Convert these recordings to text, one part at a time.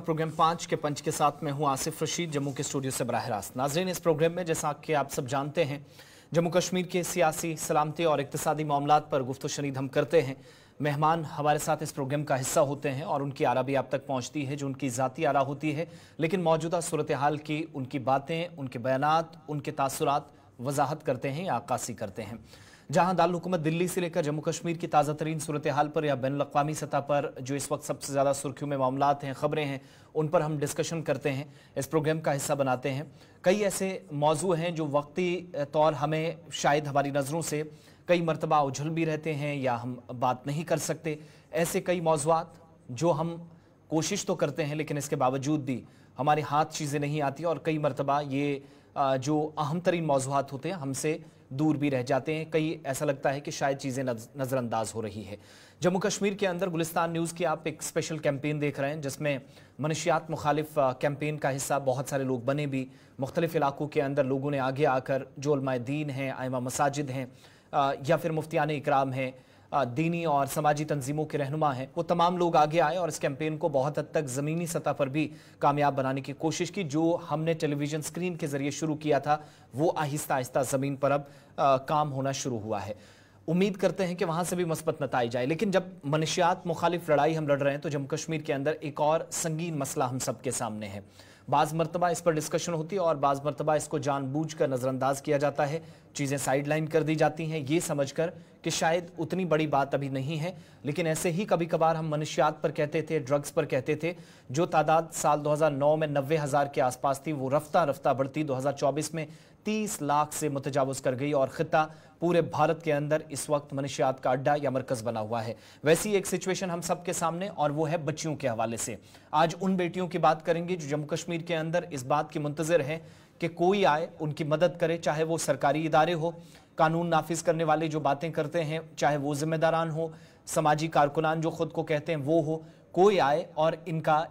Programme 5 के पंच के साथ मैं हूं आसिफ रशीद जम्मू के स्टूडियो से बराह रास्त। नाज़रीन, इस प्रोग्राम में जैसा कि आप सब जानते हैं जम्मू कश्मीर के सियासी, सलामती और इक्तिसादी मामलात पर गुफ्तगू शनीद हम करते हैं। मेहमान हमारे साथ इस प्रोग्राम का हिस्सा होते हैं और उनकी आरा भी आप तक पहुंचती है जो उनकी ज़ाती आरा होती है, लेकिन मौजूदा सूरत हाल की उनकी बातें, उनके बयानात, उनके तासुरात वजाहत करते हैं या अक्कासी करते हैं। जहां दारुल हुकूमत दिल्ली से लेकर जम्मू कश्मीर की ताज़ा तरीन सूरत हाल पर या बैनुल अक़वामी सतह पर जो इस वक्त सबसे ज़्यादा सुर्खियों में मामलात हैं, ख़बरें हैं, उन पर हम डिस्कशन करते हैं, इस प्रोग्राम का हिस्सा बनाते हैं। कई ऐसे मौजू हैं जो वक्ती तौर हमें शायद हमारी नज़रों से कई मरतबा उछल भी रहते हैं या हम बात नहीं कर सकते। ऐसे कई मौज़ूआत जो हम कोशिश तो करते हैं लेकिन इसके बावजूद भी हमारे हाथ चीज़ें नहीं आती और कई मरतबा ये जो अहम तरीन मौज़ूआत होते हैं हमसे दूर भी रह जाते हैं। कई ऐसा लगता है कि शायद चीज़ें नज़रअंदाज हो रही है। जम्मू कश्मीर के अंदर गुलिस्तान न्यूज़ की आप एक स्पेशल कैंपेन देख रहे हैं जिसमें मनशियात मुखालिफ कैंपेन का हिस्सा बहुत सारे लोग बने भी। मुख्तलिफ इलाकों के अंदर लोगों ने आगे आकर जो उलमाए दीन हैं, आइमा मसाजिद हैं या फिर मुफ्तियान इकराम हैं, दीनी और समाजी तंजीमों के रहनुमा हैं, वो तमाम लोग आगे आए और इस कैंपेन को बहुत हद तक ज़मीनी सतह पर भी कामयाब बनाने की कोशिश की। जो हमने टेलीविज़न स्क्रीन के ज़रिए शुरू किया था वो आहिस्ता आहिस्ता ज़मीन पर अब काम होना शुरू हुआ है। उम्मीद करते हैं कि वहाँ से भी मस्बत नताइज आए। लेकिन जब मनशियात मुखालिफ लड़ाई हम लड़ रहे हैं तो जम्मू कश्मीर के अंदर एक और संगीन मसला हम सब के सामने है। बाज़ मरतबा इस पर डिस्कशन होती है और बाज़ मरतबा इसको जानबूझकर नज़रअंदाज किया जाता है, चीज़ें साइड लाइन कर दी जाती हैं ये समझकर कि शायद उतनी बड़ी बात अभी नहीं है। लेकिन ऐसे ही कभी कभार हम मनशियात पर कहते थे, ड्रग्स पर कहते थे। जो तादाद साल 2009 में 90,000 के आसपास थी वो रफ्ता रफ्ता बढ़ती 2024 में 30 लाख से मुतजावज़ कर गई और ख़ित्ता पूरे भारत के अंदर इस वक्त मनशियात का अड्डा या मरकज़ बना हुआ है। वैसी एक सिचुएशन हम सब के सामने और वो है बच्चियों के हवाले से। आज उन बेटियों की बात करेंगे जो जम्मू कश्मीर के अंदर इस बात की मुंतज़िर हैं कि कोई आए उनकी मदद करे, चाहे वो सरकारी इदारे हो, कानून नाफिज करने वाले जो बातें करते हैं, चाहे वो जिम्मेदारान हो, समाजी कारकुनान जो खुद को कहते हैं वो हो, कोई आए और इनका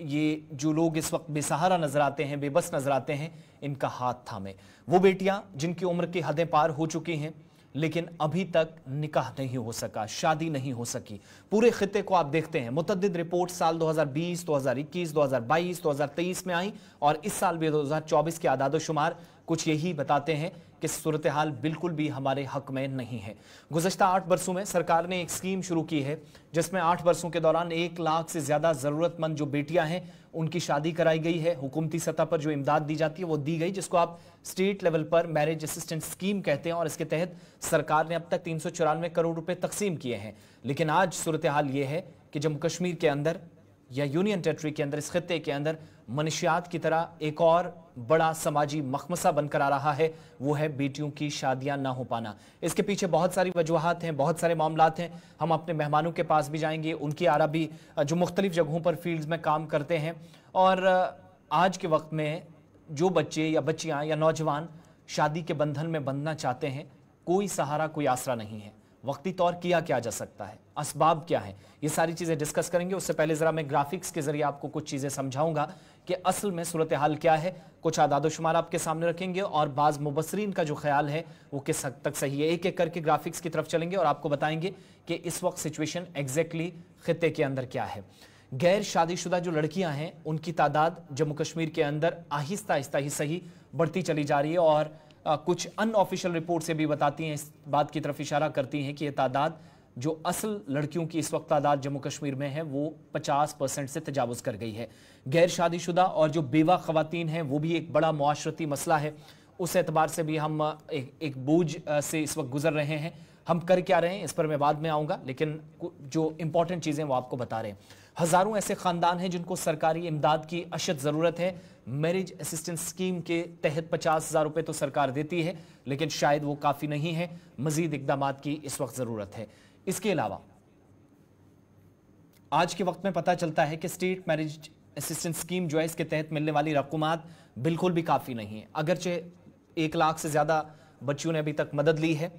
ये जो लोग इस वक्त बेसहारा नजर आते हैं, बेबस नजर आते हैं, इनका हाथ थामे। वो बेटियां जिनकी उम्र की हदें पार हो चुकी हैं लेकिन अभी तक निकाह नहीं हो सका, शादी नहीं हो सकी। पूरे खित्ते को आप देखते हैं, मुतअद्दिद रिपोर्ट साल 2020, 2021, 2022, 2023 में आई और इस साल भी 2024 के आदाद-ओ-शुमार कुछ यही बताते हैं कि सूरत हाल बिल्कुल भी हमारे हक में नहीं है। गुज़श्ता 8 बरसों में सरकार ने एक स्कीम शुरू की है जिसमें 8 बरसों के दौरान 1 लाख से ज़्यादा ज़रूरतमंद जो बेटियां हैं उनकी शादी कराई गई है। हुकूमती सतह पर जो इमदाद दी जाती है वो दी गई, जिसको आप स्टेट लेवल पर मैरिज असिस्टेंट स्कीम कहते हैं और इसके तहत सरकार ने अब तक 394 करोड़ रुपए तकसीम किए हैं। लेकिन आज सूरत हाल ये है कि जम्मू कश्मीर के अंदर या यूनियन टेरिटरी के अंदर, इस खित्ते के अंदर मनशियात की तरह एक और बड़ा समाजी मखमसा बनकर आ रहा है, वो है बेटियों की शादियां ना हो पाना। इसके पीछे बहुत सारी वजूहात हैं, बहुत सारे मामलात हैं। हम अपने मेहमानों के पास भी जाएंगे, उनकी आरा भी जो मुख्तलिफ जगहों पर फील्ड्स में काम करते हैं। और आज के वक्त में जो बच्चे या बच्चियां या नौजवान शादी के बंधन में बंधना चाहते हैं, कोई सहारा, कोई आसरा नहीं है। वक्ती तौर किया क्या जा सकता है, असबाब क्या है, ये सारी चीज़ें डिस्कस करेंगे। उससे पहले ज़रा मैं ग्राफिक्स के ज़रिए आपको कुछ चीज़ें समझाऊंगा कि असल में सूरत हाल क्या है। कुछ आदाद-ओ-शुमार आपके सामने रखेंगे और बाज़ मुबस्सरीन का जो ख्याल है वो किस हद तक सही है। एक एक करके ग्राफिक्स की तरफ चलेंगे और आपको बताएंगे कि इस वक्त सिचुएशन एग्जैक्टली खित्ते के अंदर क्या है। गैर शादीशुदा जो लड़कियां हैं उनकी तादाद जम्मू कश्मीर के अंदर आहिस्ता आहिस्ता ही सही बढ़ती चली जा रही है और कुछ अनऑफिशियल रिपोर्ट से भी बताती हैं, इस बात की तरफ इशारा करती हैं कि ये तादाद जो असल लड़कियों की इस वक्त तादाद जम्मू कश्मीर में है वो 50% से तजावुज़ कर गई है। गैर शादीशुदा और जो बेवा ख़वातीन हैं वो भी एक बड़ा मुआशरती मसला है। उस एतबार से भी हम एक बोझ से इस वक्त गुजर रहे हैं। हम कर क्या रहे हैं इस पर मैं बाद में आऊँगा, लेकिन जो इंपॉर्टेंट चीज़ें वो आपको बता रहे हैं। हज़ारों ऐसे ख़ानदान हैं जिनको सरकारी इमदाद की अशद ज़रूरत है। मैरिज असिस्टेंस स्कीम के तहत 50,000 रुपये तो सरकार देती है लेकिन शायद वो काफ़ी नहीं है, मज़ीद इक़दामात की इस वक्त ज़रूरत है। इसके अलावा आज के वक्त में पता चलता है कि स्टेट मैरिज असिस्टेंस स्कीम जो है इसके तहत मिलने वाली रकूमात बिल्कुल भी काफ़ी नहीं है। अगरचे 1 लाख से ज़्यादा बच्चियों ने अभी तक मदद ली है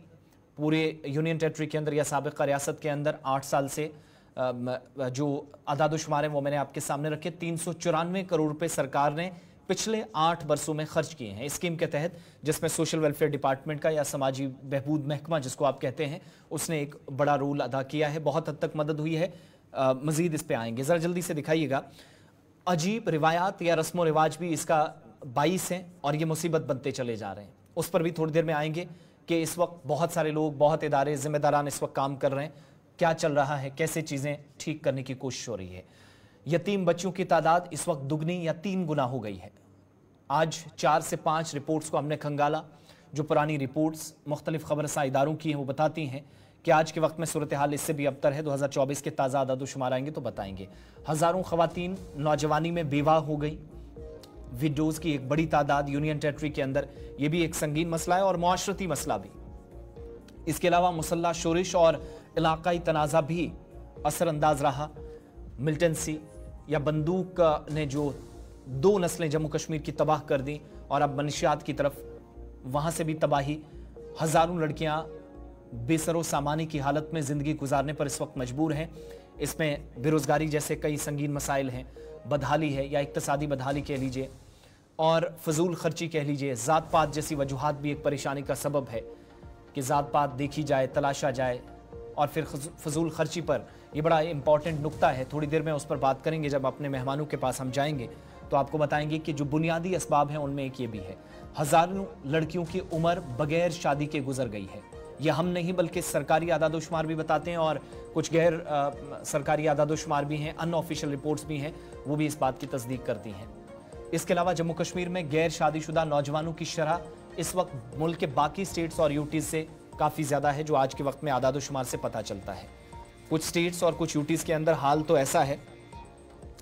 पूरे यूनियन टेरिटरी के अंदर या साबिक़ा रियासत के अंदर 8 साल से। जो आदाद-ओ-शुमार हैं वो मैंने आपके सामने रखे। 394 करोड़ रुपए सरकार ने पिछले 8 बरसों में खर्च किए हैं इस स्कीम के तहत, जिसमें सोशल वेलफेयर डिपार्टमेंट का या समाजी बहबूद महकमा जिसको आप कहते हैं उसने एक बड़ा रोल अदा किया है। बहुत हद तक मदद हुई है, मज़ीद इस पे आएंगे। ज़रा जल्दी से दिखाइएगा। अजीब रिवायात या रस्म व रिवाज भी इसका बाइस हैं और ये मुसीबत बनते चले जा रहे हैं। उस पर भी थोड़ी देर में आएंगे कि इस वक्त बहुत सारे लोग, बहुत इदारे, जिम्मेदारान इस वक्त काम कर रहे हैं। क्या चल रहा है, कैसे चीज़ें ठीक करने की कोशिश हो रही है। यतीम बच्चों की तादाद इस वक्त दुगनी या 3 गुना हो गई है। आज 4 से 5 रिपोर्ट्स को हमने खंगाला। जो पुरानी रिपोर्ट्स मुख्तलिफ खबरसा इदारों की हैं वो बताती हैं कि आज के वक्त में सूरत हाल इससे भी अबतर है। 2024 के ताज़ा आदादोशुमार आएंगे तो बताएंगे। हज़ारों ख़वातीन नौजवानी में बेवाह हो गई। विडोज़ की एक बड़ी तादाद यूनियन टेरिटरी के अंदर, ये भी एक संगीन मसला है और मुआशरती मसला भी। इसके अलावा मुसल्ला शोरिश और इलाकाई तनाज़ा भी असरअंदाज रहा। मिलिटेंसी या बंदूक ने जो 2 नस्लें जम्मू कश्मीर की तबाह कर दी और अब मनशियात की तरफ वहाँ से भी तबाही। हज़ारों लड़कियाँ बेसरो सामानी की हालत में ज़िंदगी गुजारने पर इस वक्त मजबूर हैं। इसमें बेरोज़गारी जैसे कई संगीन मसाइल हैं, बदहाली है या इक्तसादी बदहाली कह लीजिए, और फजूल खर्ची कह लीजिए। ज़ात पात जैसी वजूहात भी एक परेशानी का सबब है कि ज़ात पात देखी जाए, तलाशा जाए और फिर फजूल खर्ची पर यह बड़ा इंपॉर्टेंट नुक्ता है। थोड़ी देर में उस पर बात करेंगे। जब अपने मेहमानों के पास हम जाएंगे तो आपको बताएंगे कि जो बुनियादी असबाब हैं उनमें एक ये भी है। हज़ारों लड़कियों की उम्र बगैर शादी के गुजर गई है। यह हम नहीं बल्कि सरकारी आदादोशुमार भी बताते हैं और कुछ गैर सरकारी आदादोशुमार भी हैं, अनऑफिशियल रिपोर्ट्स भी हैं, वो भी इस बात की तस्दीक करती हैं। इसके अलावा जम्मू कश्मीर में गैर शादीशुदा नौजवानों की शरह इस वक्त मुल्क के बाकी स्टेट्स और यूटीज़ से काफ़ी ज़्यादा है, जो आज के वक्त में आदादोशुमार से पता चलता है। कुछ स्टेट्स और कुछ यूटीज़ के अंदर हाल तो ऐसा है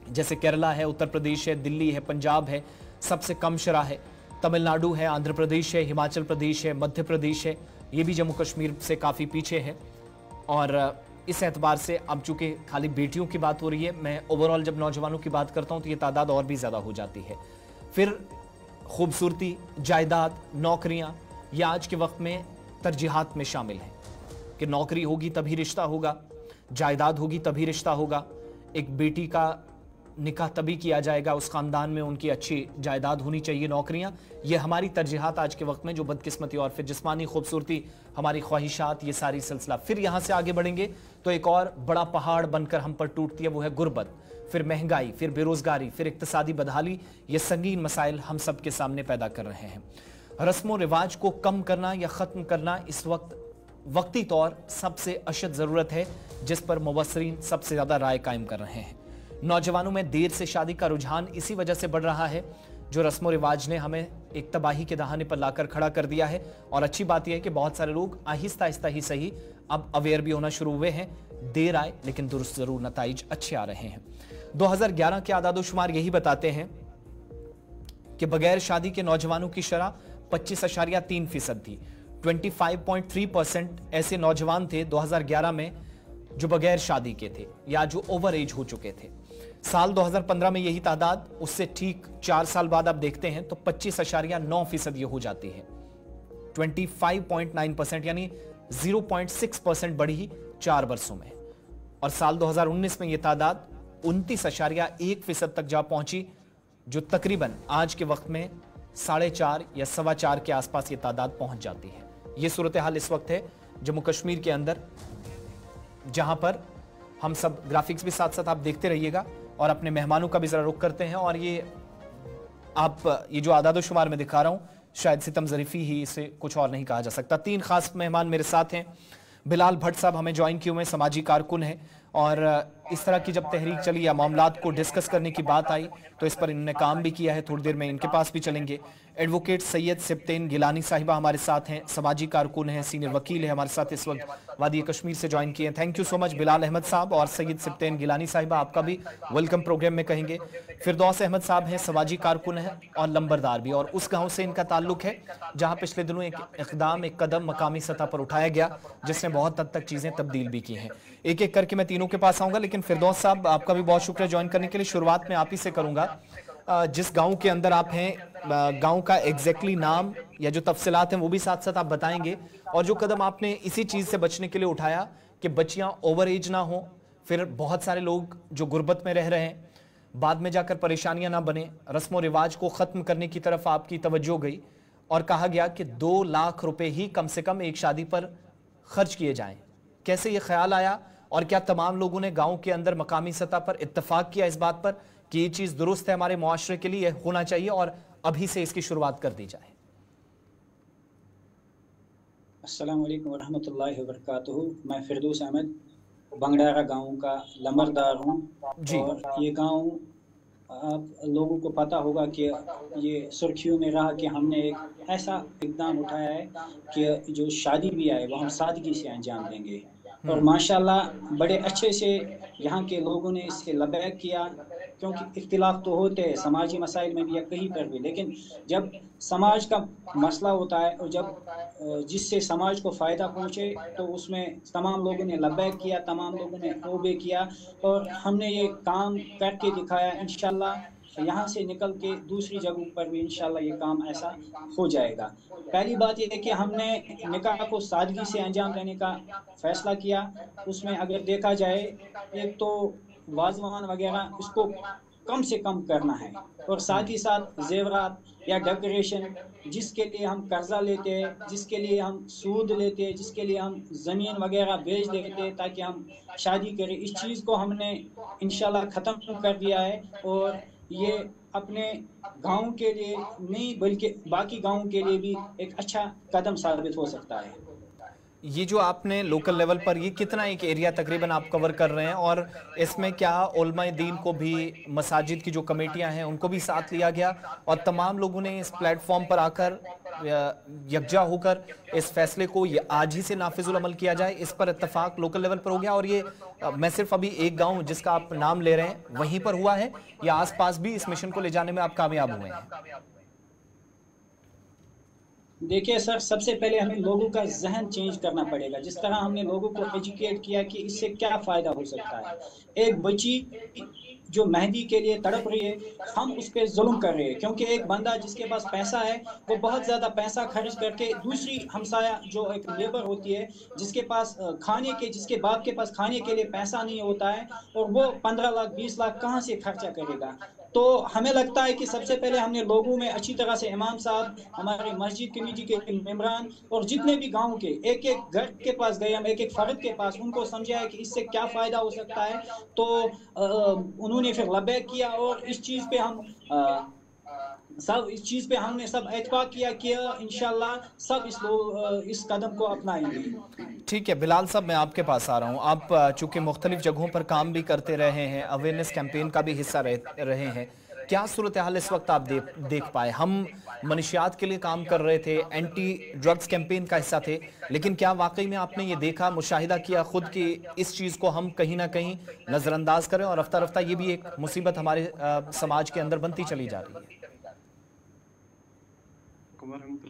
जैसे केरला है, उत्तर प्रदेश है, दिल्ली है, पंजाब है, सबसे कम शरह है। तमिलनाडु है, आंध्र प्रदेश है, हिमाचल प्रदेश है, मध्य प्रदेश है, ये भी जम्मू कश्मीर से काफ़ी पीछे है। और इस एतबार से अब चूँकि खाली बेटियों की बात हो रही है, मैं ओवरऑल जब नौजवानों की बात करता हूँ तो ये तादाद और भी ज़्यादा हो जाती है। फिर खूबसूरती, जायदाद, नौकरियाँ, ये आज के वक्त में तरजीहात में शामिल हैं कि नौकरी होगी तभी रिश्ता होगा, जायदाद होगी तभी रिश्ता होगा, एक बेटी का निकाह तभी किया जाएगा, उस ख़ानदान में उनकी अच्छी जायदाद होनी चाहिए, नौकरियां। ये हमारी तरजीहात आज के वक्त में, जो बदकिस्मती और फिर जिस्मानी खूबसूरती, हमारी ख्वाहिशात, ये सारी सिलसिला। फिर यहाँ से आगे बढ़ेंगे तो एक और बड़ा पहाड़ बनकर हम पर टूटती है, वो है गुर्बत, फिर महंगाई, फिर बेरोज़गारी, फिर इक्तसादी बदहाली। ये संगीन मसाइल हम सब के सामने पैदा कर रहे हैं। रस्म व रिवाज को कम करना या ख़त्म करना इस वक्त वक्ती तौर सबसे अशद ज़रूरत है, जिस पर मुबस्सरीन सबसे ज़्यादा राय कायम कर रहे हैं। नौजवानों में देर से शादी का रुझान इसी वजह से बढ़ रहा है, जो रस्म व रिवाज ने हमें एक तबाही के दहाने पर लाकर खड़ा कर दिया है। और अच्छी बात यह है कि बहुत सारे लोग आहिस्ता आहिस्ता ही सही अब अवेयर भी होना शुरू हुए हैं। देर आए लेकिन दुरुस्त ज़रूर नताइज अच्छे आ रहे हैं। 2011 के आदादोशुमार यही बताते हैं कि बगैर शादी के नौजवानों की शरह 25.3% थी। 25.3% ऐसे नौजवान थे 2011 में जो बगैर शादी के थे या जो ओवर एज हो चुके थे। साल 2015 में यही तादाद, उससे ठीक 4 साल बाद आप देखते हैं तो 25.9% ये हो जाती है। 25.9% यानी 0.6% बढ़ी 4 वर्षों में। और साल 2019 में ये तादाद 29.1% तक जा पहुंची, जो तकरीबन आज के वक्त में 4.5 या 4.25 के आसपास ये तादाद पहुंच जाती है। ये सूरत हाल इस वक्त है जम्मू कश्मीर के अंदर, जहां पर हम सब ग्राफिक्स भी साथ साथ आप देखते रहिएगा और अपने मेहमानों का भी जरा रुख करते हैं। और ये जो आदादोशुमार में दिखा रहा हूं, शायद सितम ज़रीफ़ी ही, इसे कुछ और नहीं कहा जा सकता। 3 खास मेहमान मेरे साथ हैं। बिलाल भट्ट साहब हमें ज्वाइन किए हुए, समाजी कारकुन हैं और इस तरह की जब तहरीक चली या मामलात को डिस्कस करने की बात आई तो इस पर इन्होंने काम भी किया है। थोड़ी देर में इनके पास भी चलेंगे। एडवोकेट सैयद सिब्तैन गिलानी साहिबा हमारे साथ हैं, समाजी कारकुन हैं, सीनियर वकील है, हमारे साथ इस वक्त वादी कश्मीर से ज्वाइन किए हैं। Thank you so much Bilal Ahmed साहब और सैयद सिब्तैन गिलानी साहिबा, आपका भी वेलकम प्रोग्राम में कहेंगे। फिरदौस अहमद साहब हैं, समाजी कारकुन है और लंबरदार भी, और उस गाँव से इनका ताल्लुक है जहाँ पिछले दिनों एक इक़दाम, एक कदम मकामी सतह पर उठाया गया जिसने बहुत हद तक चीज़ें तब्दील भी की हैं। एक एक करके मैं तीनों के पास आऊँगा, लेकिन फिरदौस साहब आपका भी बहुत शुक्रिया ज्वाइन करने के लिए। शुरुआत में आप ही से करूँगा। जिस गांव के अंदर आप हैं, गांव का एग्जैक्टली नाम या जो तफसीलात हैं वो भी साथ साथ आप बताएंगे, और जो कदम आपने इसी चीज़ से बचने के लिए उठाया कि बच्चियां ओवर एज ना हो, फिर बहुत सारे लोग जो गुर्बत में रह रहे हैं बाद में जाकर परेशानियां ना बने, रस्म व रिवाज को ख़त्म करने की तरफ आपकी तवज्जो गई और कहा गया कि 2 लाख रुपए ही कम से कम एक शादी पर खर्च किए जाएं। कैसे ये ख्याल आया और क्या तमाम लोगों ने गांव के अंदर मकामी सतह पर इत्तफाक किया इस बात पर کہ یہ چیز درست ہے ہمارے معاشرے کے لیے, ہونا چاہیے اور ابھی سے اس کی شروعات کر دی جائے. السلام علیکم ورحمۃ اللہ وبرکاتہ. میں فردوس احمد بنگڑارا گاؤں کا لمبردار ہوں. اور یہ گاؤں آپ لوگوں کو پتہ ہوگا کہ یہ سرخیوں میں رہا کہ ہم نے ایک ایسا اقدام اٹھایا ہے کہ جو شادی بھی آئے وہ ہم سادگی سے انجام دیں گے. اور ماشاءاللہ بڑے اچھے سے یہاں کے لوگوں نے اس سے لبیک کیا, کیونکہ اختلاف تو ہوتے ہیں سماجی مسائل میں بھی یا کہیں پر بھی, لیکن جب سماج کا مسئلہ ہوتا ہے اور جب جس سے سماج کو فائدہ پہنچے تو اس میں تمام لوگوں نے لبیک کیا, تمام لوگوں نے توبے کیا, اور ہم نے یہ کام کر کے دکھایا. انشاءاللہ یہاں سے نکل کے دوسری جگہوں پر بھی انشاءاللہ یہ کام ایسا ہو جائے گا. پہلی بات یہ ہے کہ ہم نے نکاح کو سادگی سے انجام دینے کا فیصلہ کیا. اس میں اگر دیکھا جائے ایک تو واضوان وغیرہ اس کو کم سے کم کرنا ہے, اور ساتھ ہی ساتھ زیورات یا ڈیکوریشن جس کے لیے ہم قرضہ لیتے ہیں, جس کے لیے ہم سود لیتے ہیں, جس کے لیے ہم زمین وغیرہ بیچ دیتے ہیں تاکہ ہم شادی کریں, اس چیز کو ہم نے انشاءاللہ ختم کر دیا ہے. اور یہ اپنے گاؤں کے لیے نہیں بلکہ باقی گاؤں کے لیے بھی ایک اچھا قدم ثابت ہو سکتا ہے. یہ جو آپ نے لوکل لیول پر یہ کتنا ایک ایریا تقریباً آپ کور کر رہے ہیں, اور اس میں کیا علماء دین کو بھی, مساجد کی جو کمیٹیاں ہیں ان کو بھی ساتھ لیا گیا اور تمام لوگوں نے اس پلیٹ فارم پر آ کر یکجا ہو کر اس فیصلے کو یہ آج ہی سے نافذ العمل کیا جائے, اس پر اتفاق لوکل لیول پر ہو گیا؟ اور یہ میں صرف ابھی ایک گاؤں جس کا آپ نام لے رہے ہیں وہیں پر ہوا ہے یا آس پاس بھی اس مشن کو لے جانے میں آپ کامیاب ہوئے ہیں؟ دیکھیے سر, سب سے پہلے ہمیں لوگوں کا ذہن چینج کرنا پڑے گا. جس طرح ہم نے لوگوں کو ایجوکیٹ کیا کہ اس سے کیا فائدہ ہو سکتا ہے. ایک بچی جو مہندی کے لیے تڑپ رہی ہے, ہم اس پہ ظلم کر رہے ہیں, کیونکہ ایک بندہ جس کے پاس پیسہ ہے وہ بہت زیادہ پیسہ خرچ کر کے دوسری ہمسایہ جو ایک لیبر ہوتی ہے جس کے پاس جس کے باپ کے پاس کھانے کے لیے پیسہ نہیں ہوتا ہے, اور وہ 15 لاکھ 20 لاکھ کہاں سے خرچہ کرے گا. تو ہمیں لگتا ہے کہ سب سے پہلے ہم نے لوگوں میں اچھی طرح سے امام صاحب, ہمارے مسجد کمیٹی کے ممبران اور جتنے بھی گاؤں کے ایک ایک گھر کے پاس گئے, ہم ایک ایک فرد کے پاس, ان کو سمجھایا کہ اس سے کیا فائدہ ہو سکتا ہے. تو انہوں نے پھر لبیک کیا, اور اس چیز پہ ہم نے سب اتفاق کیا کہ انشاءاللہ سب اس قدم کو اپنائیں گے. ٹھیک ہے بلال صاحب, میں آپ کے پاس آ رہا ہوں. آپ چونکہ مختلف جگہوں پر کام بھی کرتے رہے ہیں, اویئرنیس کیمپین کا بھی حصہ رہے ہیں, کیا صورتحال اس وقت آپ دیکھ پائے؟ ہم منشیات کے لیے کام کر رہے تھے, اینٹی ڈرگز کیمپین کا حصہ تھے, لیکن کیا واقعی میں آپ نے یہ دیکھا, مشاہدہ کیا خود کہ اس چیز کو ہم کہیں نہ کہیں نظر انداز کریں اور رفتہ رفتہ یہ بھی ایک مصیبت ہمارے سماج کے اندر بنتی چلی جا رہی ہے؟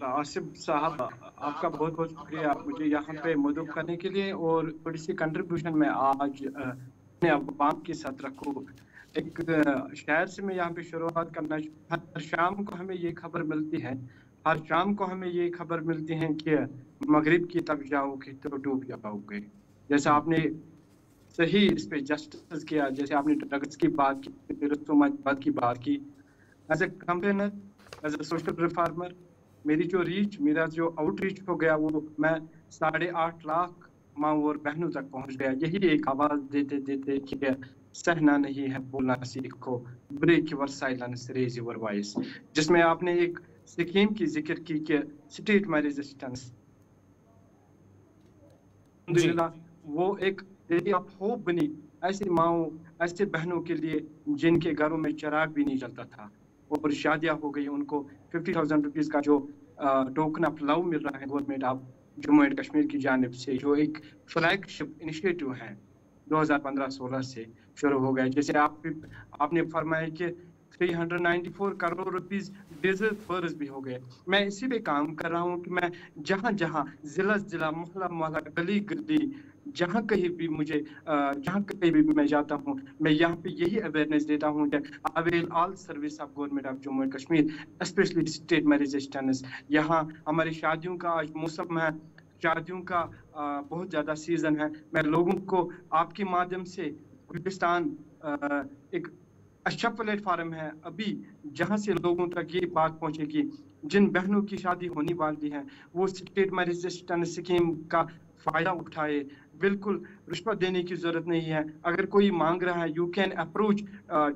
آصف صاحب, آپ کا بہت بہت شکریہ مجھے یہاں پہ مدعو کرنے کے لیے, اور تھوڑی سی کنٹریبیوشن میں آج اپنے عوام کے ساتھ رکھوں. ایک شہر سے میں یہاں پہ شروعات کرنا, ہر شام کو ہمیں یہ خبر ملتی ہے کہ مغرب کی طرف جاؤ گے تو ڈوب جاؤ گے. جیسا آپ نے صحیح اس پہ جسٹس کیا, جیسے آپ نے ڈرگس کی بات کی, رسومات کی بات کی. As a campaigner, as a social reformer, میرا جو آؤٹ ریچ ہو گیا وہ میں 8.5 لاکھ ماں اور بہنوں تک پہنچ گیا. یہی ایک آواز دیتے دیتے کہ سہنا نہیں ہے بولنا سیکھو, break your silence raise your voice, جس میں آپ نے ایک سکیم کی ذکر کی کہ اسٹیٹ میں ریزسٹنس, الحمدللہ وہ ایک ایریا آف ہوپ بنی ایسی ماؤں, ایسے بہنوں کے لیے جن کے گھروں میں چراغ بھی نہیں جلتا تھا, اور شادیاں ہو گئی. ان کو 50,000 روپیز کا جو ٹوکن آف لو مل رہا ہے government of Jammu and Kashmir کی جانب سے, جو ایک فلیگ شپ انیشیٹو ہے 2015-16 سے شروع ہو گیا. جیسے آپ نے فرمایا کہ 394 کروڑ روپیز ڈیزل فرض بھی ہو گئے. میں اسی پہ کام کر رہا ہوں کہ میں جہاں ضلع محلہ گلی گلی جہاں کہیں بھی میں جاتا ہوں, میں یہاں پہ یہی اویئرنیس دیتا ہوں کہ avail all service of government of Jammu and Kashmir, especially state میں ریزسٹنس. یہاں ہماری شادیوں کا آج موسم ہے, شادیوں کا بہت زیادہ سیزن ہے. میں لوگوں کو آپ کے مادھیم سے گلستان ایک اچھا پلیٹ فارم ہے ابھی, جہاں سے لوگوں تک یہ بات پہنچے گی جن بہنوں کی شادی ہونے والی ہے وہ اسٹیٹ میں ریزسٹنس اسکیم کا فائدہ اٹھائے. बिल्कुल रिश्वत देने की जरूरत नहीं है। अगर कोई मांग रहा है, यू कैन अप्रोच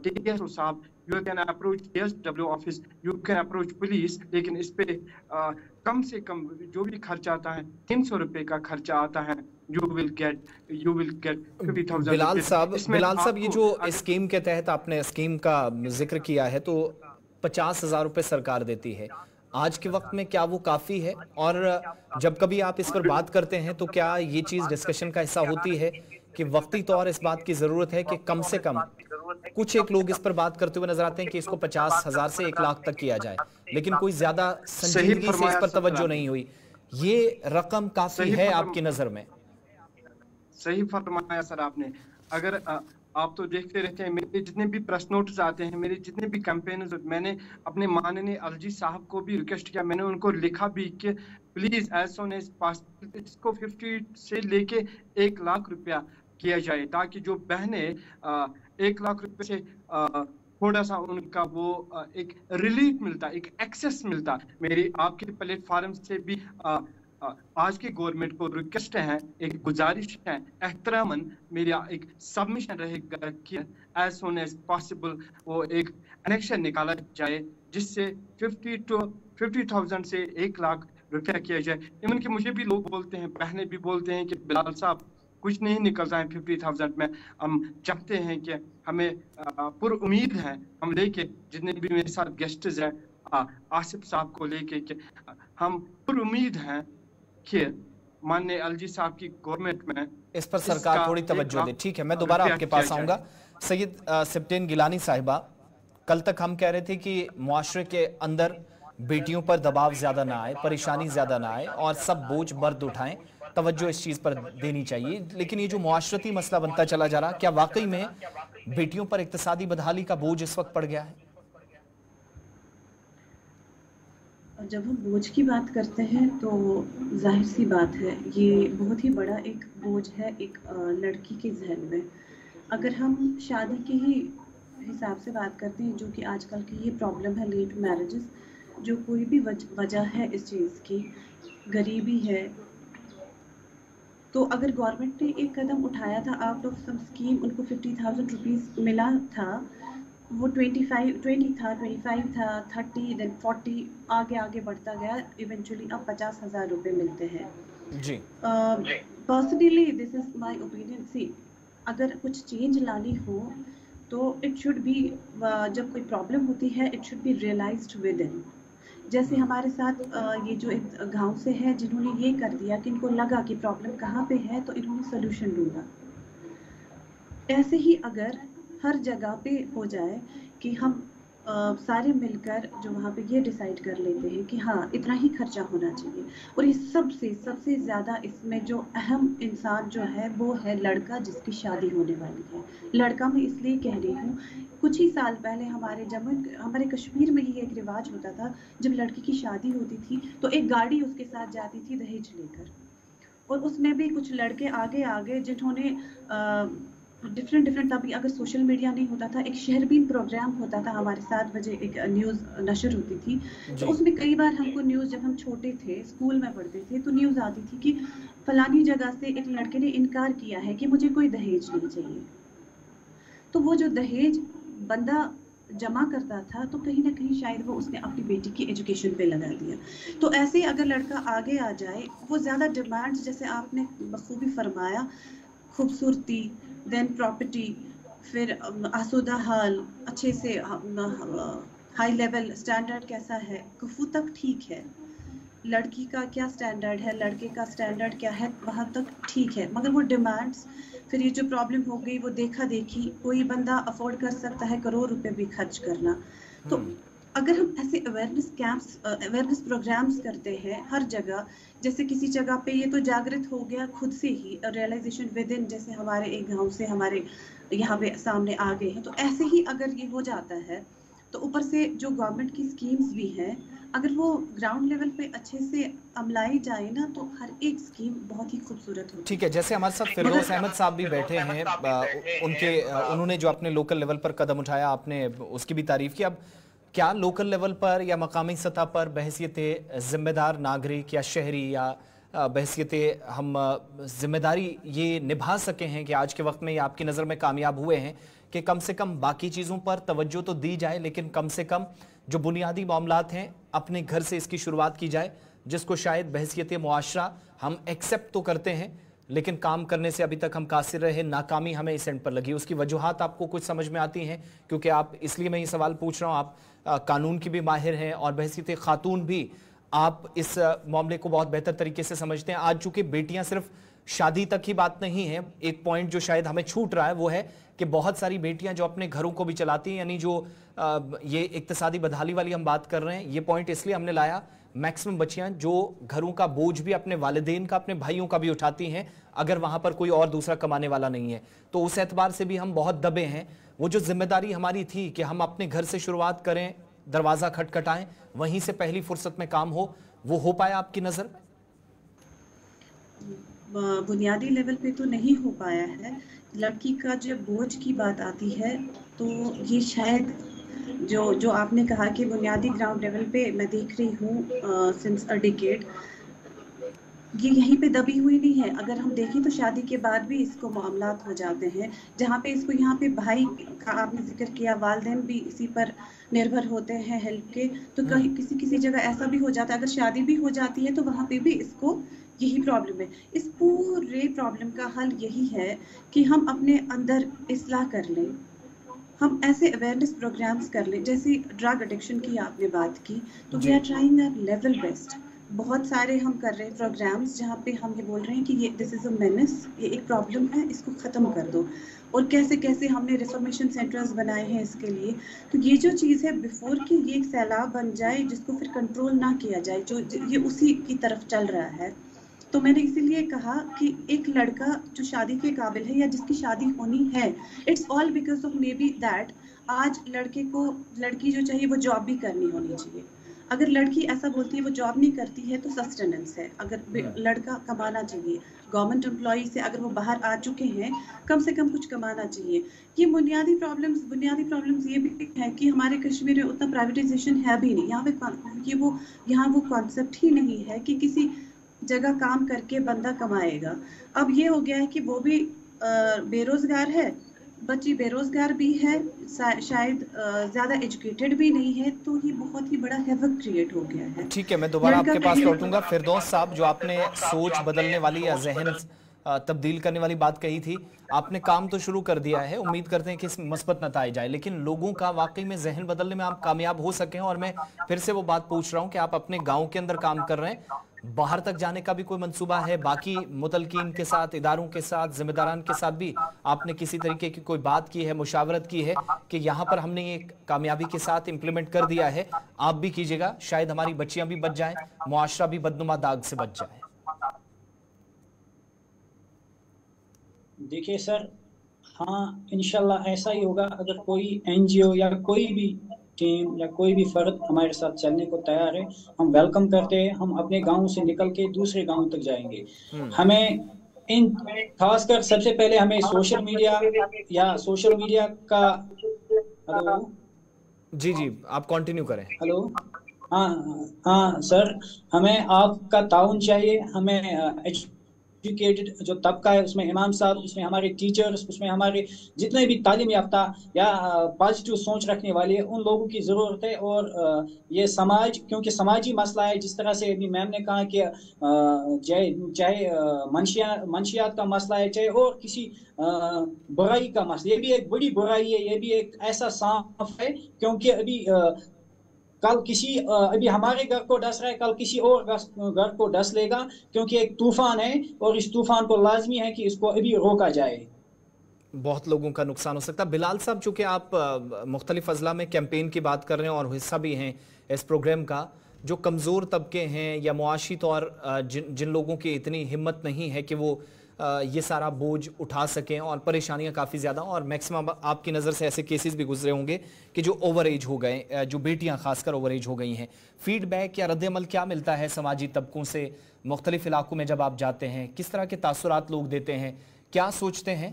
DSO साहब, you can approach DSW office, you can approach police, लेकिन इस पे कम से कम जो भी खर्चा आता है 300 रुपए का खर्चा आता है। You will get 50,000। बिलाल साहब, ये जो स्कीम के तहत आपने स्कीम का जिक्र किया है, तो 50,000 रुपए सरकार देती है। आज के वक्त में क्या वो काफी है? और जब कभी आप इस पर बात करते हैं तो क्या ये चीज डिस्कशन का हिस्सा होती है कि वक्ती तौर इस बात की जरूरत है कि कम से कम, कुछ एक लोग इस पर बात करते हुए नजर आते हैं कि इसको 50,000 से 1 लाख तक किया जाए, लेकिन कोई ज्यादा संजीदगी से इस पर तवज्जो नहीं हुई। ये रकम काफी है आपकी नजर में? सही फरमाया सर आपने। अगर आप तो देखते रहते हैं, मेरे जितने भी प्रेस नोट्स आते हैं, मेरे जितने भी कैंपेन्स, मैंने अपने माननीय अलजी साहब को भी रिक्वेस्ट किया, मैंने उनको लिखा भी कि please as soon as possible इसको 50 से लेके 1 लाख रुपया किया जाए, ताकि जो बहनें 1 लाख रुपए से थोड़ा सा उनका वो एक रिलीफ मिलता, एक एक्सेस मिलता। मेरी आपके प्लेटफार्म से भी आज की गवर्नमेंट को रिक्वेस्ट है, एक गुजारिश है, एहतरामन मेरा एक सबमिशन रहेगा कि एज सोन एज पॉसिबल वो एक कनेक्शन निकाला जाए जिससे 50,000 से 1 लाख रुपया किया जाए। इवन कि मुझे भी लोग बोलते हैं, बहनें भी बोलते हैं कि बिलाल साहब कुछ नहीं निकलता है 50,000 में, हम चाहते हैं कि हमें पुर उम्मीद है, हम लेके जितने भी मेरे साथ गेस्ट्स हैं, आसिफ साहब को लेके कि हम पुर उम्मीद हैं कि माननीय अलजी साहब की गवर्नमेंट में इस पर सरकार थोड़ी तवज्जो दे। ठीक है, मैं दोबारा आपके पास आऊंगा। सैयद सिप्टेन गिलानी साहिबा, कल तक हम कह रहे थे कि मुआशरे के अंदर बेटियों पर दबाव ज्यादा ना आए, परेशानी ज्यादा ना आए और सब बोझ मर्द उठाएं, तवज्जो इस चीज पर देनी चाहिए, लेकिन ये जो मुआशरती मसला बनता चला जा रहा, क्या वाकई में बेटियों पर इक्तिसादी बदहाली का बोझ इस वक्त पड़ गया है? जब हम बोझ की बात करते हैं तो जाहिर सी बात है ये बहुत ही बड़ा एक बोझ है एक लड़की के जहन में। अगर हम शादी के ही हिसाब से बात करते हैं, जो कि आजकल की ये प्रॉब्लम है, लेट मैरिजेस, जो कोई भी वजह है इस चीज़ की, गरीबी है, तो अगर गवर्नमेंट ने एक कदम उठाया था आउट ऑफ सम स्कीम, उनको 50,000 रुपीज़ मिला था, वो 20 था, 25 था, 30, देन 40, आगे बढ़ता गया, इवेंचुअली अब 50,000 रुपये मिलते हैं जी। Personally this is my opinion. See, अगर कुछ चेंज लानी हो तो इट शुड बी, जब कोई प्रॉब्लम होती है it should be realised within. जैसे हमारे साथ ये जो एक गांव से है जिन्होंने ये कर दिया कि इनको लगा कि प्रॉब्लम कहाँ पे है तो इन्होंने सोल्यूशन ढूंढा। ऐसे ही अगर हर जगह पे हो जाए कि हम सारे मिलकर जो वहाँ पे ये डिसाइड कर लेते हैं कि हाँ इतना ही खर्चा होना चाहिए, और ये सबसे ज़्यादा इसमें जो अहम इंसान जो है वो है लड़का जिसकी शादी होने वाली है। लड़का मैं इसलिए कह रही हूँ, कुछ ही साल पहले हमारे कश्मीर में ही एक रिवाज होता था, जब लड़की की शादी होती थी तो एक गाड़ी उसके साथ जाती थी दहेज लेकर, और उसमें भी कुछ लड़के आगे जिन्होंने डिफरेंट, तभी अगर सोशल मीडिया नहीं होता था, एक शहरबीन प्रोग्राम होता था हमारे 7 बजे, एक न्यूज़ नशर होती थी, तो उसमें कई बार हमको न्यूज़, जब हम छोटे थे स्कूल में पढ़ते थे तो न्यूज़ आती थी कि फलानी जगह से एक लड़के ने इनकार किया है कि मुझे कोई दहेज नहीं चाहिए। तो वो जो दहेज बंदा जमा करता था तो कहीं ना कहीं शायद वो उसने अपनी बेटी की एजुकेशन पे लगा दिया। तो ऐसे अगर लड़का आगे आ जाए, वो ज़्यादा डिमांड्स, जैसे आपने बखूबी फरमाया, खूबसूरती, देन प्रॉपर्टी, फिर आसूदा हाल, अच्छे से हाई लेवल स्टैंडर्ड कैसा है, कुफू तक ठीक है, लड़की का क्या स्टैंडर्ड है, लड़के का स्टैंडर्ड क्या है, वहाँ तक ठीक है, मगर वो डिमांड्स, फिर ये जो प्रॉब्लम हो गई वो देखा देखी, कोई बंदा अफोर्ड कर सकता है करोड़ रुपए भी खर्च करना। तो अगर हम ऐसे अवेयरनेस प्रोग्राम्स करते हैं हर जगह, जैसे किसी जगह पे ये तो जागृत हो गया खुद से ही, रियलाइजेशन विद इन, जैसे हमारे एक गांव से हमारे यहाँ पे सामने आ गए हैं, तो ऐसे ही अगर ये हो जाता है तो ऊपर से जो गवर्नमेंट की स्कीम्स भी हैं, अगर वो ग्राउंड लेवल पे अच्छे से अमलाई जाए ना तो हर एक स्कीम बहुत ही खूबसूरत होती है। ठीक है, जैसे हमारे साथ फिरदौस अहमद साहब भी बैठे हैं, उन्होंने जो अपने लोकल लेवल पर कदम उठाया, आपने उसकी भी तारीफ की। अब क्या लोकल लेवल पर या मकामी सतह पर बहैसियत जिम्मेदार नागरिक या शहरी या बहैसियत हम जिम्मेदारी ये निभा सके हैं कि आज के वक्त में ये आपकी नज़र में कामयाब हुए हैं कि कम से कम बाकी चीज़ों पर तवज्जो तो दी जाए, लेकिन कम से कम जो बुनियादी मामलात हैं अपने घर से इसकी शुरुआत की जाए, जिसको शायद बहैसियत मुआशरा हम एक्सेप्ट तो करते हैं लेकिन काम करने से अभी तक हम कासिर रहे, नाकामी हमें इस एंड पर लगी। उसकी वजूहात आपको कुछ समझ में आती हैं? क्योंकि आप, इसलिए मैं ये सवाल पूछ रहा हूँ, आप कानून की भी माहिर हैं और बहैसियत खातून भी आप इस मामले को बहुत बेहतर तरीके से समझते हैं। आज चूंकि बेटियां सिर्फ शादी तक ही बात नहीं है, एक पॉइंट जो शायद हमें छूट रहा है वो है कि बहुत सारी बेटियां जो अपने घरों को भी चलाती हैं, यानी जो ये इक्तिसादी बदहाली वाली हम बात कर रहे हैं, ये पॉइंट इसलिए हमने लाया, मैक्सिमम बच्चियां जो घरों का बोझ भी अपने वालिदैन का, अपने भाइयों का भी उठाती हैं अगर वहां पर कोई और दूसरा कमाने वाला नहीं है, तो उस एतबार से भी हम बहुत दबे हैं। वो जो जिम्मेदारी हमारी थी कि हम अपने घर से शुरुआत करें, दरवाज़ा खटखटाएं, वहीं से पहली फुर्सत में काम वो हो पाया आपकी नज़र? बुनियादी लेवल पे तो नहीं हो पाया है। लड़की का जब बोझ की बात आती है तो ये शायद जो आपने कहा कि बुनियादी ग्राउंड लेवल पे मैं देख रही हूँ सिंस अ डिकेड, ये यहीं पे दबी हुई नहीं है। अगर हम देखें तो शादी के बाद भी इसको मामलात हो जाते हैं जहाँ पे इसको, यहाँ पे भाई का आपने जिक्र किया, वालिदैन भी इसी पर निर्भर होते हैं हेल्प के, तो कहीं किसी जगह ऐसा भी हो जाता है, अगर शादी भी हो जाती है तो वहाँ पे भी इसको यही प्रॉब्लम है। इस पूरे प्रॉब्लम का हल यही है कि हम अपने अंदर इस्लाह कर लें, हम ऐसे अवेयरनेस प्रोग्राम्स कर लें, जैसे ड्रग एडिक्शन की आपने बात की, तो we are trying our level best. बहुत सारे हम कर रहे हैं प्रोग्राम्स जहाँ पे हम ये बोल रहे हैं कि ये दिस इज़ अ मेनेस, ये एक प्रॉब्लम है, इसको ख़त्म कर दो, और कैसे कैसे हमने रिफॉर्मेशन सेंटर्स बनाए हैं इसके लिए। तो ये जो चीज़ है, बिफोर कि ये एक सैलाब बन जाए जिसको फिर कंट्रोल ना किया जाए, जो ये उसी की तरफ चल रहा है, तो मैंने इसीलिए कहा कि एक लड़का जो शादी के काबिल है या जिसकी शादी होनी है, it's all because of may be that आज लड़की जो चाहिए वो जॉब भी करनी होनी चाहिए। अगर लड़की ऐसा बोलती है वो जॉब नहीं करती है तो सस्टेनेंस है। अगर लड़का कमाना चाहिए, गवर्नमेंट एम्प्लॉई से अगर वो बाहर आ चुके हैं कम से कम कुछ कमाना चाहिए। ये बुनियादी प्रॉब्लम्स ये भी है कि हमारे कश्मीर में उतना प्राइवेटाइजेशन है भी नहीं। यहाँ वो कॉन्सेप्ट ही नहीं है कि किसी जगह काम करके बंदा कमाएगा। अब ये हो गया है कि वो भी बेरोजगार है, बच्ची बेरोजगार भी है, शायद ज्यादा एजुकेटेड भी नहीं है, तो ये बहुत ही बड़ा हैवक क्रिएट हो गया है। ठीक है, मैं दोबारा आपके पास लौटूंगा। फिरदौस साहब, जो आपने सोच बदलने वाली या जहन तब्दील करने वाली बात कही थी, आपने काम तो शुरू कर दिया है, उम्मीद करते हैं कि इसमें मस्बत नताइज आए, लेकिन लोगों का वाकई में जहन बदलने में आप कामयाब हो सकें। और मैं फिर से वो बात पूछ रहा हूं कि आप अपने गांव के अंदर काम कर रहे हैं, बाहर तक जाने का भी कोई मंसूबा है? बाकी मुतलकीन के साथ, इदारों के साथ, जिम्मेदारान के साथ भी आपने किसी तरीके की कोई बात की है, मुशावरत की है कि यहाँ पर हमने ये कामयाबी के साथ इम्प्लीमेंट कर दिया है, आप भी कीजिएगा, शायद हमारी बच्चियां भी बच जाएं, मुआशरा भी बदनुमा दाग से बच जाए? देखिए सर, हाँ इंशाल्लाह ऐसा ही होगा। अगर कोई एनजीओ या कोई भी टीम या कोई भी फर्द हमारे साथ चलने को तैयार है, हम वेलकम करते हैं। हम अपने गांव से निकल के दूसरे गांव तक जाएंगे। हमें इन खासकर सबसे पहले हमें सोशल मीडिया का हेलो जी आप कंटिन्यू करें। हेलो हाँ सर, हमें आपका ताउन चाहिए। हमें एजुकेटेड जो तबका है, उसमें इमाम साहब, उसमें हमारे टीचर्स, उसमें हमारे जितने भी तालीम याफ्ता या पॉजिटिव सोच रखने वाले, उन लोगों की ज़रूरत है। और ये समाज, क्योंकि समाजी मसला है, जिस तरह से अभी मैम ने कहा कि चाहे मंशियात का मसला है, चाहे और किसी बुराई का मसला, ये भी एक बड़ी बुराई है, ये भी एक ऐसा सांप है। क्योंकि अभी अभी हमारे घर को डस रहा है, कल किसी और घर को डस लेगा, क्योंकि एक तूफान है और इस तूफान को लाजमी है कि इसको अभी रोका जाए। बहुत लोगों का नुकसान हो सकता है। बिलाल साहब, चूंकि आप मुख्तलिफ अजला में कैंपेन की बात कर रहे हैं और हिस्सा भी हैं इस प्रोग्राम का, जो कमज़ोर तबके हैं या मुआशी तौर जिन लोगों की इतनी हिम्मत नहीं है कि वो ये सारा बोझ उठा सकें, और परेशानियां काफ़ी ज़्यादा, और मैक्सिमम आपकी नज़र से ऐसे केसेस भी गुजरे होंगे कि जो ओवर एज हो गए, जो बेटियां खासकर ओवर एज हो गई हैं, फीडबैक या रद्द-ए-अमल क्या मिलता है समाजी तबकों से मुख्तलिफ इलाकों में जब आप जाते हैं? किस तरह के तासुरात लोग देते हैं? क्या सोचते हैं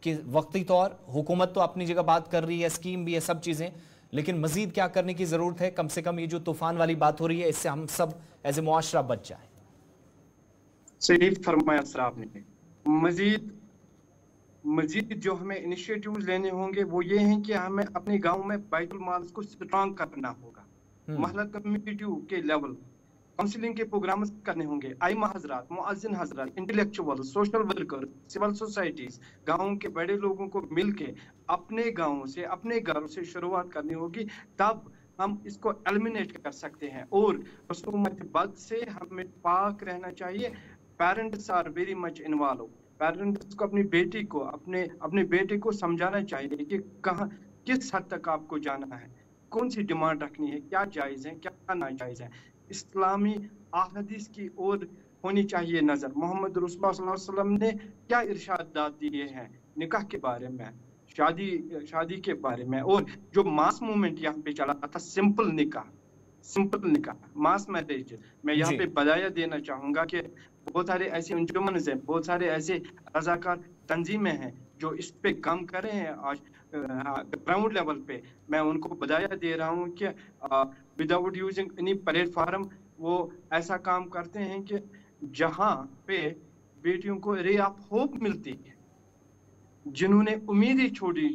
कि वक्ती तौर हुकूमत तो अपनी जगह बात कर रही है, स्कीम भी है, सब चीज़ें, लेकिन मज़ीद क्या करने की ज़रूरत है? कम से कम ये जो तूफ़ान वाली बात हो रही है, इससे हम सब एज ए मुआशरा बच जाए। सही फरमाया सर आपने। मजीद जो हमें इनिशिएटिव्स लेने होंगे वो ये हैं कि हमें अपने गांव में बैतुल माल को स्ट्रांग करना होगा। महल्ला कम्युनिटी के लेवल काउंसलिंग के प्रोग्राम्स करने होंगे। आइमा हजरात, मुअज्जिन हजरात, intellectual, social worker, civil societies, गाँव के बड़े लोगों को मिलके अपने गाँव से, अपने घरों से शुरुआत करनी होगी, तब हम इसको एलिमिनेट कर सकते हैं। और रसूमत बद से हमें पाक रहना चाहिए। Parents are very much involve. Parents को अपनी बेटी को, अपने बेटे को समझाना चाहिए कि कहाँ किस हद तक आपको जाना है, कौन सी डिमांड रखनी है, क्या जायज़ है, क्या नाजायज़ है। इस्लामी अहादीस की ओर होनी चाहिए नजर। मोहम्मद रसूलुल्लाह सल्लल्लाहु अलैहि वसल्लम ने क्या इरशादात दिए हैं निकाह के बारे में, शादी के बारे में। और जो मास मूवमेंट यहाँ पे चला था, सिंपल निकाह, मास मैरिज, मैं यहाँ पे बधाइयाँ देना चाहूँगा कि बहुत सारे ऐसे अंजुमन हैं, बहुत सारे ऐसे रजाकार तंजीमें हैं जो इस पे काम कर रहे हैं आज ग्राउंड लेवल पे। मैं उनको बधाइयाँ दे रहा हूँ कि विदाउट यूजिंग एनी प्लेटफॉर्म वो ऐसा काम करते हैं कि जहाँ पे बेटियों को रे ऑफ होप मिलती है, जिन्होंने उम्मीदें छोड़ी,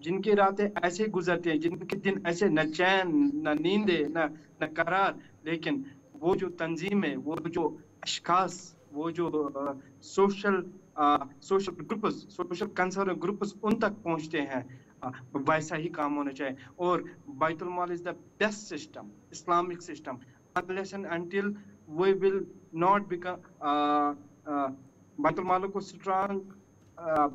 जिनके रातें ऐसे गुजरते हैं, जिनके दिन ऐसे न चैन, न नींदे, न करार, लेकिन वो जो तंजीम है, वो जो अशखास, वो जो social groups, social concern groups उन तक पहुंचते हैं, वैसा ही काम होना चाहिए। और बैतुल माल is the best system, Islamic system, unless and until we will not become बैतुल माल को स्ट्रांग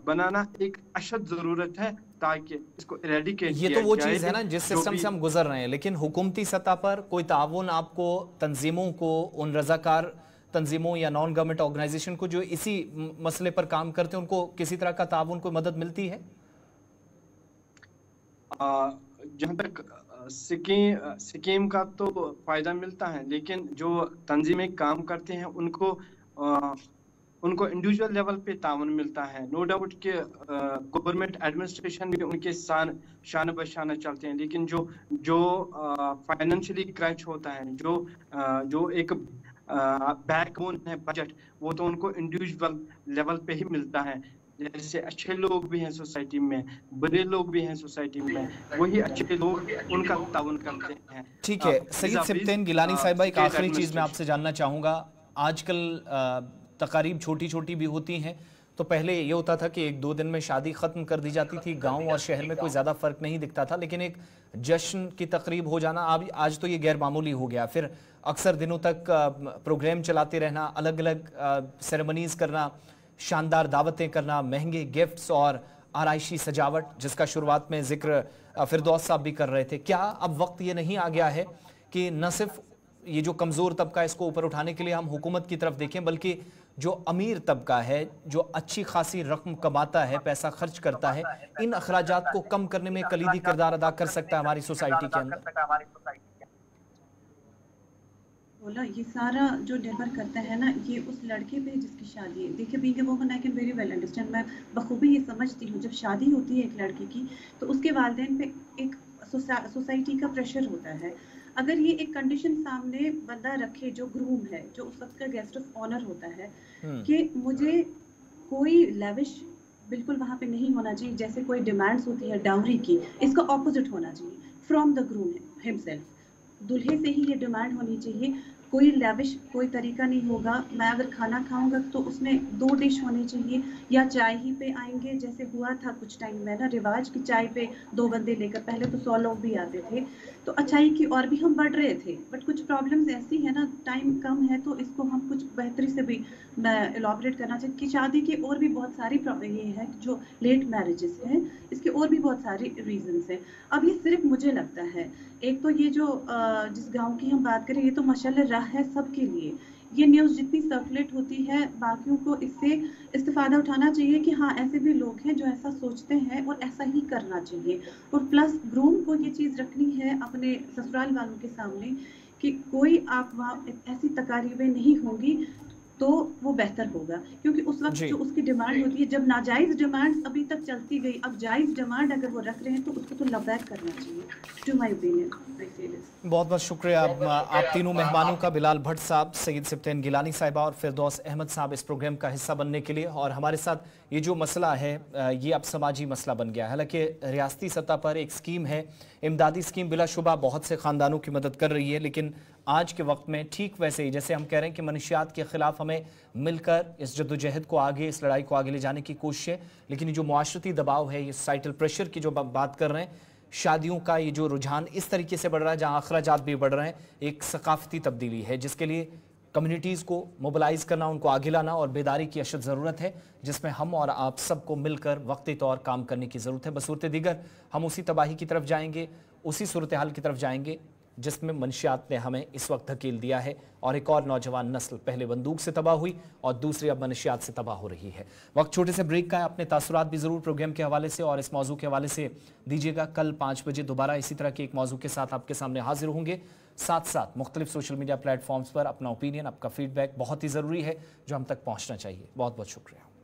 बनाना एक अशद जरूरत है ताकि इसको इरेडिकेट ये तो वो चीज़ है ना जिस सिस्टम से हम गुजर रहे हैं। लेकिन हुकूमती सतह पर कोई ताउन आपको, तंजीमों को, उन रजाकार तंजीमों या नॉन गवर्नमेंट ऑर्गेनाइजेशन को जो इसी मसले पर काम करते हैं, उनको किसी तरह का ताउन, कोई मदद मिलती है? जहाँ तक स्कीम का तो फायदा मिलता है, लेकिन जो तंजीमें काम करते हैं उनको इंडिविजुअल लेवल पे ताउन मिलता है। नो डाउट कि गवर्नमेंट एडमिनिस्ट्रेशन भी उनके शान बशाना चलते हैं, लेकिन जो फाइनेंशियली क्रैच होता है, जो एक बैकबोन है बजट, वो तो उनको इंडिविजुअल लेवल पे ही मिलता है। जैसे अच्छे लोग भी हैं सोसाइटी में, बुरे लोग भी हैं सोसाइटी में, वही अच्छे लोग उनका ताउन करते हैं। ठीक है सैयद सिब्तैन गिलानी साहिबा, एक आखिरी चीज़ मैं आपसे जानना चाहूँगा। आजकल तकारीब छोटी छोटी भी होती हैं, तो पहले ये होता था कि 1-2 दिन में शादी ख़त्म कर दी जाती थी, गांव और शहर में कोई ज़्यादा फ़र्क नहीं दिखता था, लेकिन एक जश्न की तकरीब हो जाना आज तो ये गैर मामूली हो गया। फिर अक्सर दिनों तक प्रोग्राम चलाते रहना, अलग अलग सेरेमनीज़ करना, शानदार दावतें करना, महंगे गिफ्ट्स और आराइशी सजावट, जिसका शुरुआत में जिक्र फिरदौस साहब भी कर रहे थे। क्या अब वक्त ये नहीं आ गया है कि न सिर्फ ये जो कमज़ोर तबका है इसको ऊपर उठाने के लिए हम हुकूमत की तरफ देखें, बल्कि जो अमीर तबका है, जो अच्छी खासी रकम कमाता है, पैसा खर्च करता है, इन अखराजात को कम करने में कलीदी किरदार अदा कर सकता है हमारी सोसाइटी के अंदर? बोला ये सारा जो निर्भर करता है ना, ये उस लड़के पे जिसकी शादी है। देखिए being a woman I can very well understand, मैं बखूबी ये समझती हूँ, जब शादी होती है एक लड़की की तो उसके वालिदैन पे एक सोसाइटी का प्रेशर होता है। अगर ये एक कंडीशन सामने बंदा रखे जो ग्रूम है, जो उस वक्त का गेस्ट ऑफ ऑनर होता है कि मुझे कोई लेविश बिल्कुल वहाँ पे नहीं होना चाहिए, जैसे कोई डिमांड्स होती है डाउरी की, इसका ऑपोजिट होना चाहिए फ्रॉम द ग्रूम हिमसेल्फ। दुल्हे से ही ये डिमांड होनी चाहिए, कोई लेविश कोई तरीका नहीं होगा। मैं अगर खाना खाऊंगा तो उसमें 2 डिश होनी चाहिए, या चाय ही पे आएंगे, जैसे हुआ था कुछ टाइम में ना रिवाज की चाय पे 2 बंदे लेकर, पहले तो 100 लोग भी आते थे, तो अच्छाई की और भी हम बढ़ रहे थे। बट कुछ प्रॉब्लम्स ऐसी है ना, टाइम कम है तो इसको हम कुछ बेहतरी से भी मैं एलॉबरेट करना चाहिए कि शादी के और भी बहुत सारी ये है जो लेट मैरिजेस हैं, इसके और भी बहुत सारी रीजंस हैं। अब ये सिर्फ मुझे लगता है, एक तो ये जो जिस गांव की हम बात करें, ये तो माशाल्लाह राह है सबके लिए। ये न्यूज़ जितनी सर्कुलेट होती है, बाकियों को इससे इस्तेफादा उठाना चाहिए कि हाँ ऐसे भी लोग हैं जो ऐसा सोचते हैं और ऐसा ही करना चाहिए। और प्लस ग्रूम को ये चीज़ रखनी है अपने ससुराल वालों के सामने कि कोई आप वहाँ ऐसी तकारीबें नहीं होंगी تو وہ بہتر ہوگا، کیونکہ اس وقت جو اس کی ڈیمانڈ ہوتی ہے، جب ناجائز ڈیمانڈ ابھی تک چلتی گئی، اب جائز ڈیمانڈ اگر وہ رکھ رہے ہیں تو اس کو تو لبیک کرنا چاہیے، ٹو مائی اوپینین۔ بہت بہت شکریہ آپ تینوں مہمانوں کا، بلال بھٹ صاحب، سید سبطین گیلانی صاحبہ اور فردوس احمد صاحب، اس پروگرام کا حصہ بننے کے لیے۔ اور ہمارے ساتھ یہ جو مسئلہ ہے یہ اب سماجی مسئلہ بن گیا ہے، حالانکہ ریاستی سطح پر ایک اسکیم ہے، امدادی اسکیم، بلا شبہ بہت سے خاندانوں کی مدد کر رہی ہے، لیکن آج کے وقت میں ٹھیک ویسے ہی جیسے ہم کہہ رہے ہیں کہ منشیات کے خلاف ہمیں مل کر اس جدوجہد کو آگے، اس لڑائی کو آگے لے جانے کی کوشش ہے، لیکن یہ جو معاشرتی دباؤ ہے، یہ سوسائٹل پریشر کی جو بات کر رہے ہیں، شادیوں کا یہ جو رجحان اس طریقے سے بڑھ رہا ہے جہاں اخراجات بھی بڑھ رہے ہیں، ایک ثقافتی تبدیلی ہے جس کے لیے کمیونٹیز کو موبلائز کرنا، ان کو آگے لانا اور بیداری کی اشد ضرورت ہے، جس میں ہم اور آپ سب کو مل کر وقتی طور کام کرنے کی ضرورت ہے۔ بصورت دیگر ہم اسی تباہی کی طرف جائیں گے، اسی صورتحال کی طرف جائیں گے جس میں منشیات نے ہمیں اس وقت دھکیل دیا ہے، اور ایک اور نوجوان نسل پہلے بندوق سے تباہ ہوئی اور دوسری اب منشیات سے تباہ ہو رہی ہے۔ وقت چھوٹے سے بریک کا ہے، اپنے تاثرات بھی ضرور پروگرام کے حوالے سے اور اس موضوع کے حوالے سے دیجیے گا۔ کل 5 بجے دوبارہ اسی طرح کے ایک موضوع کے ساتھ آپ کے سامنے حاضر ہوں گے، ساتھ ساتھ مختلف سوشل میڈیا پلیٹ فارمز پر اپنا اوپینین، آپ کا فیڈ بیک بہت ہی ضروری ہے جو ہم تک پہنچنا چاہیے۔ بہت بہت شکریہ۔